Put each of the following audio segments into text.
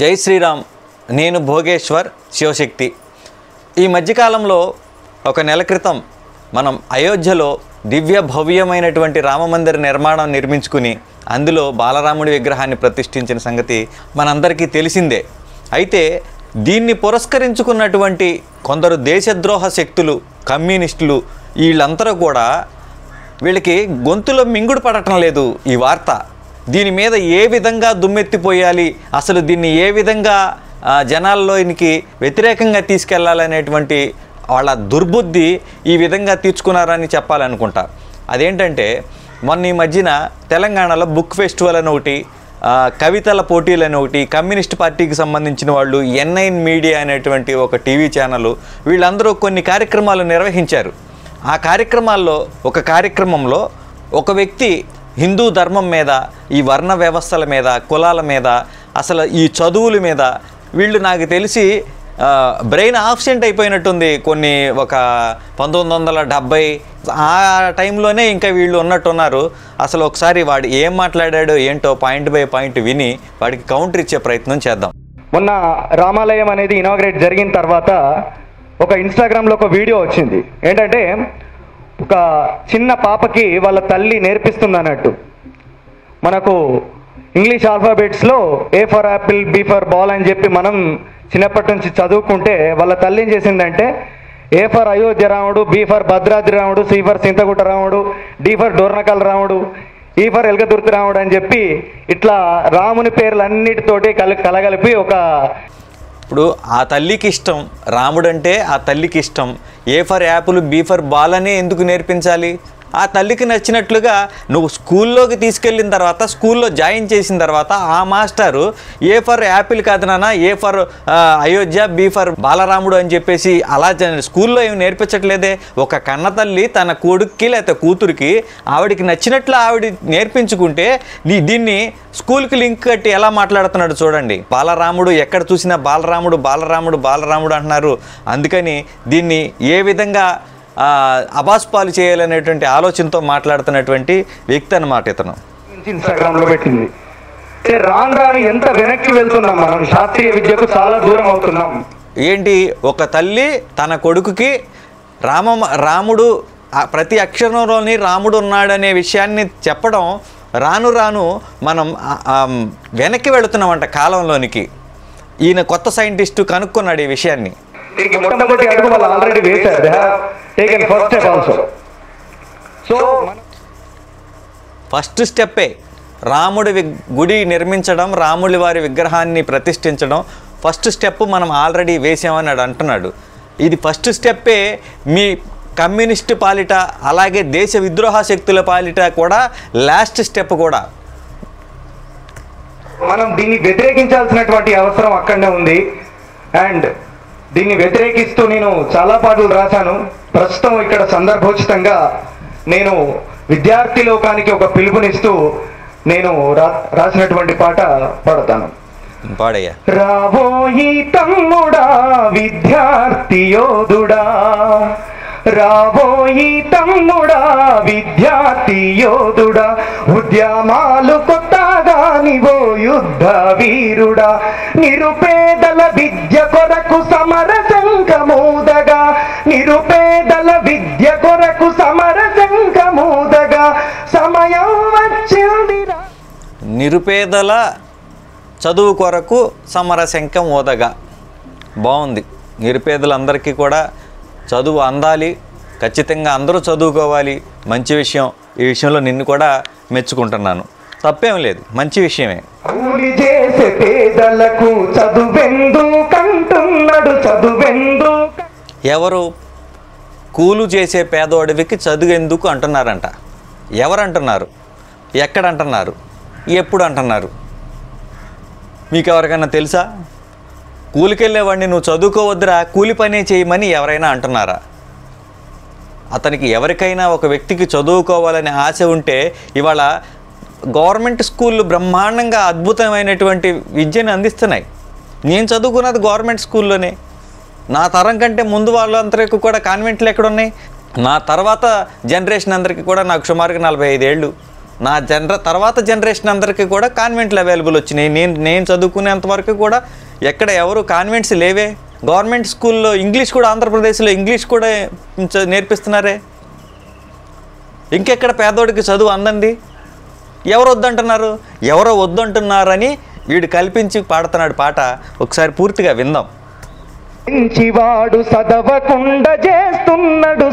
జై శ్రీరామ్. నేను భోగేశ్వర్ శివశక్తి. ఈ మధ్యకాలంలో ఒక నెల క్రితం మనం అయోధ్యలో దివ్య భవ్యమైనటువంటి రామమందిర నిర్మాణం నిర్మించుకుని అందులో బాలరాముడి విగ్రహాన్ని ప్రతిష్ఠించిన సంగతి మనందరికీ తెలిసిందే. అయితే దీన్ని పురస్కరించుకున్నటువంటి కొందరు దేశద్రోహ శక్తులు, కమ్యూనిస్టులు, వీళ్ళందరూ కూడా వీళ్ళకి గొంతులో మింగుడు పడటం లేదు ఈ వార్త. దీని మీద ఏ విధంగా దుమ్మెత్తిపోయాలి, అసలు దీన్ని ఏ విధంగా జనాల్లోనికి వ్యతిరేకంగా తీసుకెళ్లాలనేటువంటి వాళ్ళ దుర్బుద్ధి ఈ విధంగా తీర్చుకున్నారని చెప్పాలనుకుంటా. అదేంటంటే మొన్న ఈ మధ్యన తెలంగాణలో బుక్ ఫెస్టివల్ అని ఒకటి, కవితల పోటీలు అని ఒకటి, కమ్యూనిస్ట్ పార్టీకి సంబంధించిన వాళ్ళు N9 మీడియా అనేటువంటి ఒక టీవీ ఛానల్, వీళ్ళందరూ కొన్ని కార్యక్రమాలు నిర్వహించారు. ఆ కార్యక్రమాల్లో ఒక కార్యక్రమంలో ఒక వ్యక్తి హిందూ ధర్మం మీద, ఈ వర్ణ వ్యవస్థల మీద, కులాల మీద, అసలు ఈ చదువుల మీద వీళ్ళు నాకు తెలిసి బ్రెయిన్ ఆబ్సెంట్ అయిపోయినట్టుంది. కొన్ని ఒక 1970 ఆ టైంలోనే ఇంకా వీళ్ళు ఉన్నట్టున్నారు. అసలు ఒకసారి వాడు ఏం మాట్లాడాడో ఏంటో పాయింట్ బై పాయింట్ విని వాడికి కౌంటర్ ఇచ్చే ప్రయత్నం చేద్దాం. మొన్న రామాలయం అనేది ఇనాగ్రేట్ జరిగిన తర్వాత ఒక ఇన్స్టాగ్రామ్లో ఒక వీడియో వచ్చింది. ఏంటంటే ఒక చిన్న పాపకి వాళ్ళ తల్లి నేర్పిస్తుంది అన్నట్టు. మనకు ఇంగ్లీష్ ఆల్ఫాబెట్స్లో A for apple, B for ball అని చెప్పి మనం చిన్నప్పటి నుంచి చదువుకుంటే వాళ్ళ తల్లి ఏం చేసిందంటే A ఫర్ అయోధ్య రాముడు, B ఫర్ భద్రాద్రి రాముడు, C ఫర్ సింతగుట్ట రాముడు, D ఫర్ డోర్నకల్ రాముడు, E ఫర్ ఎల్గదుర్తి రాముడు అని చెప్పి ఇట్లా రాముని పేర్లన్నిటితోటి కలగలిపి ఒక ఇప్పుడు ఆ తల్లికి ఇష్టం రాముడు అంటే, ఆ తల్లికి ఇష్టం A for apple, B for ball అని ఎందుకు నేర్పించాలి? ఆ తల్లికి నచ్చినట్లుగా నువ్వు స్కూల్లోకి తీసుకెళ్ళిన తర్వాత, స్కూల్లో జాయిన్ చేసిన తర్వాత ఆ మాస్టరు A ఫర్ యాపిల్ కాదు నాన్న, A for Ayodhya, B for బాలరాముడు అని చెప్పేసి అలా స్కూల్లో ఏమి నేర్పించట్లేదే. ఒక కన్న తల్లి తన కొడుక్కి లేకపోతే కూతురికి ఆవిడికి నచ్చినట్లు ఆవిడ నేర్పించుకుంటే దీన్ని స్కూల్కి లింక్ కట్టి ఎలా మాట్లాడుతున్నాడు చూడండి. బాలరాముడు ఎక్కడ చూసినా బాలరాముడు బాలరాముడు బాలరాముడు అంటున్నారు. అందుకని దీన్ని ఏ విధంగా అబాస్పాలు చేయాలనేటువంటి ఆలోచనతో మాట్లాడుతున్నటువంటి వ్యక్తి అన్నమాట ఇతను. ఇన్స్టాగ్రామ్లో పెట్టింది. రాను రాను ఎంత వెనక్కి వెళ్తున్నాం మనం, శాస్త్రీయ విద్యకు చాలా దూరం అవుతున్నాం. ఏంటి, ఒక తల్లి తన కొడుకుకి రాముడు ప్రతి అక్షరంలోని రాముడు ఉన్నాడనే విషయాన్ని చెప్పడం, రాను రాను మనం వెనక్కి వెళుతున్నామంట కాలంలోనికి. ఈయన కొత్త సైంటిస్టు కనుక్కున్నాడు ఈ విషయాన్ని. దీనికి మొట్టమొదటి అడుగు వాళ్ళు ఆల్రెడీ వేశారు. They have taken first step also. So first స్టెప్పే రాముడి గుడి నిర్మించడం, రాముడి వారి విగ్రహాన్ని ప్రతిష్ఠించడం ఫస్ట్ స్టెప్ మనం ఆల్రెడీ వేసామని అంటున్నాడు. ఇది ఫస్ట్ స్టెప్పే మీ కమ్యూనిస్ట్ పాలిట, అలాగే దేశ విద్రోహ శక్తుల పాలిట కూడా లాస్ట్ స్టెప్ కూడా. మనం దీన్ని వ్యతిరేకించాల్సినటువంటి అవసరం అక్కడనే ఉంది. అండ్ దీన్ని వ్యతిరేకిస్తూ నేను చాలా పాటలు రాశాను. ప్రస్తుతం ఇక్కడ సందర్భోచితంగా నేను విద్యార్థి లోకానికి ఒక పిలుపునిస్తూ నేను రాసినటువంటి పాట పాడతాను. పాడయ్యా. రాబోయి తమ్ముడా విద్యార్థి యోధుడా, రాబోయి తమ్ముడా విద్యార్థి యోధుడా, ఉద్యమాలు కొత్తగానివో యుద్ధ వీరుడా, నిరుపేదల విద్య కొరకు సమర శంఖమూదగా, నిరుపేదల విద్య కొరకు సమర శంఖమూదగా, సమయం వచ్చిందిరా. నిరుపేదల చదువు కొరకు సమర శంఖం ఊదగా. బాగుంది. నిరుపేదలందరికీ కూడా చదువు అందాలి, ఖచ్చితంగా అందరూ చదువుకోవాలి. మంచి విషయం. ఈ విషయంలో నిన్ను కూడా మెచ్చుకుంటున్నాను. తప్పేం లేదు, మంచి విషయమే. కూలి చేసే పేదలకు చదువెందుకంటున్నాడు, చదువెందు. ఎవరు? కూలు చేసే పేదోడివికి చదువెందుకు అంటున్నారంట. ఎవరంటున్నారు? ఎక్కడంటున్నారు? ఎప్పుడు అంటున్నారు? మీకు ఎవరికైనా తెలుసా? కూలికెళ్ళేవాడిని నువ్వు చదువుకోవద్దురా, కూలి పనే చేయమని ఎవరైనా అంటున్నారా? అతనికి ఎవరికైనా ఒక వ్యక్తికి చదువుకోవాలనే ఆశ ఉంటే ఇవాళ గవర్నమెంట్ స్కూళ్ళు బ్రహ్మాండంగా అద్భుతమైనటువంటి విద్యను అందిస్తున్నాయి. నేను చదువుకున్నది గవర్నమెంట్ స్కూల్లోనే. నా తరం కంటే ముందు వాళ్ళందరికీ కూడా కాన్వెంట్లు ఎక్కడున్నాయి. నా తర్వాత జనరేషన్ అందరికీ కూడా నాకు సుమారుగా 45 ఏళ్ళు. తర్వాత జనరేషన్ అందరికీ కూడా కాన్వెంట్లు అవైలబుల్ వచ్చినాయి. నేను చదువుకునేంత వరకు కూడా ఎక్కడ ఎవరు కాన్వెంట్స్ లేవే. గవర్నమెంట్ స్కూల్లో ఇంగ్లీష్ కూడా, ఆంధ్రప్రదేశ్లో ఇంగ్లీష్ కూడా నేర్పిస్తున్నారే. ఇంకెక్కడ పేదోడికి చదువు అందండి? ఎవరు వద్దంటున్నారు? ఎవరో వద్దంటున్నారని వీడు కల్పించి పాడుతున్నాడు పాట. ఒకసారి పూర్తిగా విందాం. వాడు చదవకుండా చేస్తున్నాడు.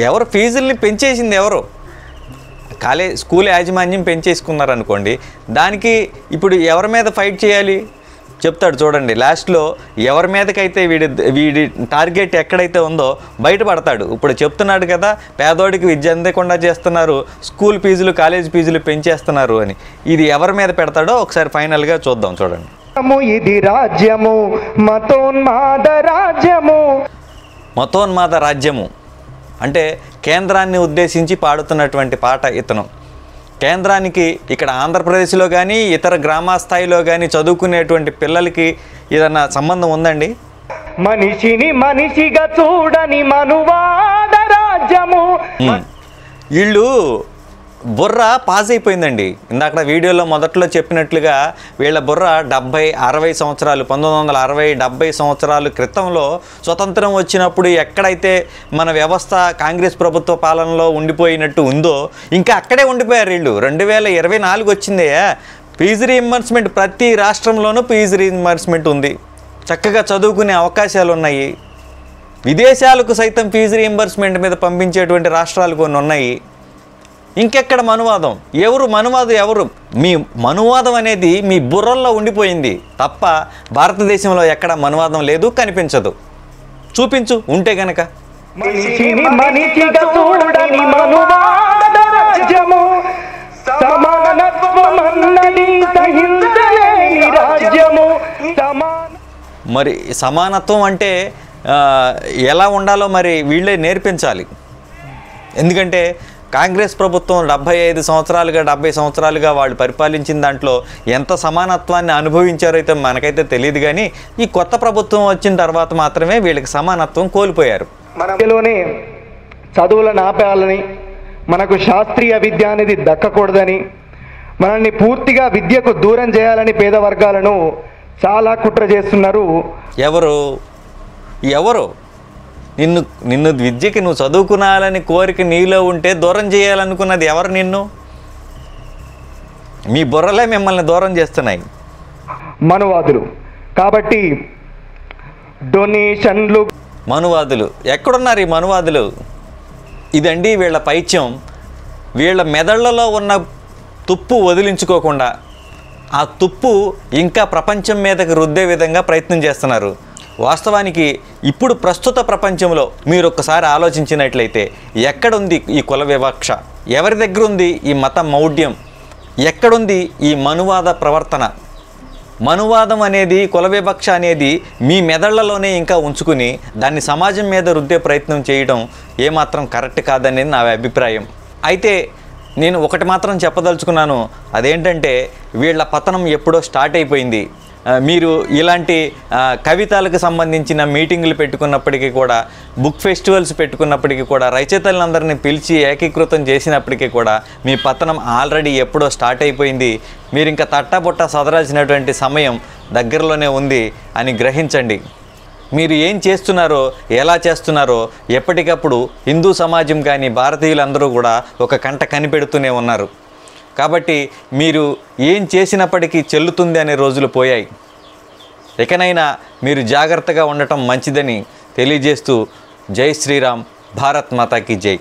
ఎవరు ఫీజుల్ని పెంచేసింది? ఎవరు? స్కూల్ యాజమాన్యం పెంచేసుకున్నారు అనుకోండి. దానికి ఇప్పుడు ఎవరి మీద ఫైట్ చేయాలి చెప్తాడు చూడండి. లాస్ట్లో ఎవరి మీదకైతే వీడి టార్గెట్ ఎక్కడైతే ఉందో బయటపడతాడు. ఇప్పుడు చెప్తున్నాడు కదా, పేదోడికి విద్య అందకుండా చేస్తున్నారు, స్కూల్ ఫీజులు కాలేజ్ ఫీజులు పెంచేస్తున్నారు అని. ఇది ఎవరి మీద పెడతాడో ఒకసారి ఫైనల్గా చూద్దాం. చూడండి. ఇది రాజ్యము, మతోన్మాద రాజ్యము అంటే కేంద్రాన్ని ఉద్దేశించి పాడుతున్నటువంటి పాట ఇతను. కేంద్రానికి ఇక్కడ ఆంధ్రప్రదేశ్లో కానీ ఇతర గ్రామ స్థాయిలో కానీ చదువుకునేటువంటి పిల్లలకి ఏదన్నా సంబంధం ఉందండి? మనిషిని మనిషిగా చూడని మనువాద రాజ్యము. వీళ్ళు బుర్ర పాస్ అయిపోయిందండి. ఇందాక వీడియోలో మొదట్లో చెప్పినట్లుగా వీళ్ళ బుర్ర 70-60 సంవత్సరాలు 1960-70 సంవత్సరాల క్రితంలో స్వతంత్రం వచ్చినప్పుడు ఎక్కడైతే మన వ్యవస్థ కాంగ్రెస్ ప్రభుత్వ పాలనలో ఉండిపోయినట్టు ఉందో ఇంకా అక్కడే ఉండిపోయారు వీళ్ళు. 2024 వచ్చిందే ఫీజు రీయింబర్స్మెంట్, ప్రతి రాష్ట్రంలోనూ ఫీజు రీయింబర్స్మెంట్ ఉంది. చక్కగా చదువుకునే అవకాశాలు ఉన్నాయి. విదేశాలకు సైతం ఫీజు రీయింబర్స్మెంట్ మీద పంపించేటువంటి రాష్ట్రాలు కొన్ని ఉన్నాయి. ఇంకెక్కడ మనువాదం? ఎవరు? మీ మనువాదం అనేది మీ బుర్రల్లో ఉండిపోయింది తప్ప భారతదేశంలో ఎక్కడ మనువాదం లేదు, కనిపించదు. చూపించు ఉంటే గనక. మరి సమానత్వం అంటే ఎలా ఉండాలో మరి వీళ్ళే నేర్పించాలి. ఎందుకంటే కాంగ్రెస్ ప్రభుత్వం 75 సంవత్సరాలుగా 70 సంవత్సరాలుగా వాళ్ళు పరిపాలించిన దాంట్లో ఎంత సమానత్వాన్ని అనుభవించారో అయితే మనకైతే తెలియదు. కానీ ఈ కొత్త ప్రభుత్వం వచ్చిన తర్వాత మాత్రమే వీళ్ళకి సమానత్వం కోల్పోయారు. మనలోనే చదువులను ఆపేయాలని, మనకు శాస్త్రీయ విద్య అనేది దక్కకూడదని, మనల్ని పూర్తిగా విద్యకు దూరం చేయాలని పేద వర్గాలను చాలా కుట్ర చేస్తున్నారు. ఎవరు నిన్ను విద్యకి నువ్వు చదువుకునాలని కోరిక నీలో ఉంటే దూరం చేయాలనుకున్నది ఎవరు? నిన్ను. మీ బుర్రలే మిమ్మల్ని దూరం చేస్తున్నాయి. మనువాదులు. కాబట్టి డొనేషన్లు. మనువాదులు ఎక్కడున్నారు? ఈ మనువాదులు ఇదండి వీళ్ళ పైత్యం. వీళ్ళ మెదళ్లలో ఉన్న తుప్పు వదిలించుకోకుండా ఆ తుప్పు ఇంకా ప్రపంచం మీదకి రుద్దే విధంగా ప్రయత్నం చేస్తున్నారు. వాస్తవానికి ఇప్పుడు ప్రస్తుత ప్రపంచంలో మీరు ఒక్కసారి ఆలోచించినట్లయితే ఎక్కడుంది ఈ కుల వివక్ష? ఎవరి దగ్గర ఉంది ఈ మత మౌఢ్యం? ఎక్కడుంది ఈ మనువాద ప్రవర్తన? మనువాదం అనేది, కుల వివక్ష అనేది మీ మెదళ్లలోనే ఇంకా ఉంచుకుని దాన్ని సమాజం మీద రుద్దే ప్రయత్నం చేయడం ఏమాత్రం కరెక్ట్ కాదనేది నా అభిప్రాయం. అయితే నేను ఒకటి మాత్రం చెప్పదలుచుకున్నాను. అదేంటంటే వీళ్ళ పతనం ఎప్పుడో స్టార్ట్ అయిపోయింది. మీరు ఇలాంటి కవితలకు సంబంధించిన మీటింగులు పెట్టుకున్నప్పటికీ కూడా, బుక్ ఫెస్టివల్స్ పెట్టుకున్నప్పటికీ కూడా, రచయితలందరినీ పిలిచి ఏకీకృతం చేసినప్పటికీ కూడా మీ పతనం ఆల్రెడీ ఎప్పుడో స్టార్ట్ అయిపోయింది. మీరు ఇంకా తట్టబుట్ట సదరాల్సినటువంటి సమయం దగ్గరలోనే ఉంది అని గ్రహించండి. మీరు ఏం చేస్తున్నారో, ఎలా చేస్తున్నారో ఎప్పటికప్పుడు హిందూ సమాజం కానీ భారతీయులందరూ కూడా ఒక కంట కనిపెడుతూనే ఉన్నారు. కాబట్టి మీరు ఏం చేసినప్పటికీ చెల్లుతుంది అనే రోజులు పోయాయి. ఇకనైనా మీరు జాగ్రత్తగా ఉండటం మంచిదని తెలియజేస్తూ జై శ్రీరామ్, భారత్ మాతాకి జై.